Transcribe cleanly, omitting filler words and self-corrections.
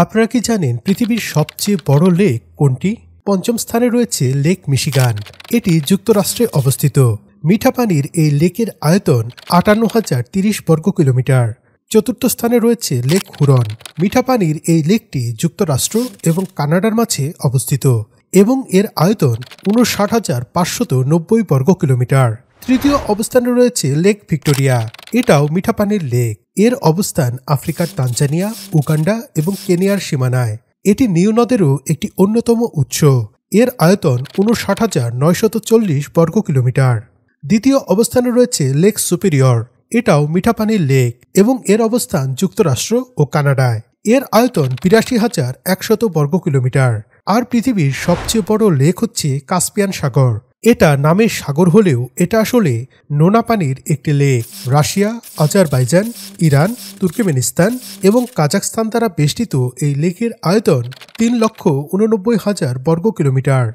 আপনারা কি জানেন পৃথিবীর সবচেয়ে বড় লেক কোনটি? পঞ্চম স্থানে রয়েছে লেক মিশিগান। এটি যুক্তরাষ্ট্রে অবস্থিত। মিঠা পানির এই লেকের আয়তন ৫৮,০৩০ বর্গ কিলোমিটার। চতুর্থ স্থানে রয়েছে লেক হুরন। মিঠা পানির এই লেকটি যুক্তরাষ্ট্র এবং কানাডার মাঝে অবস্থিত এবং এর আয়তন ৫৯,৫৯০ বর্গ কিলোমিটার। তৃতীয় অবস্থানে রয়েছে লেক ভিক্টোরিয়া। এটাও মিঠা পানির লেক। এর অবস্থান আফ্রিকার তানজানিয়া, উগান্ডা এবং কেনিয়ার সীমানায়। এটি নীল নদেরও একটি অন্যতম উৎস। এর আয়তন ৫৯,৯৪০ বর্গ কিলোমিটার। দ্বিতীয় অবস্থানে রয়েছে লেক সুপিরিয়র। এটাও মিঠা পানির লেক এবং এর অবস্থান যুক্তরাষ্ট্র ও কানাডায়। এর আয়তন ৮২,১০০ বর্গ কিলোমিটার। আর পৃথিবীর সবচেয়ে বড় লেক হচ্ছে কাস্পিয়ান সাগর। এটা নামের সাগর হলেও এটা আসলে নোনা পানির একটি lake. Russia, Azerbaijan, Iran, Turkmenistan এবং কাজাখস্তান দ্বারা বেষ্টিত এই লেকের আয়তন ৩,৮৯,০০০ বর্গ কিলোমিটার।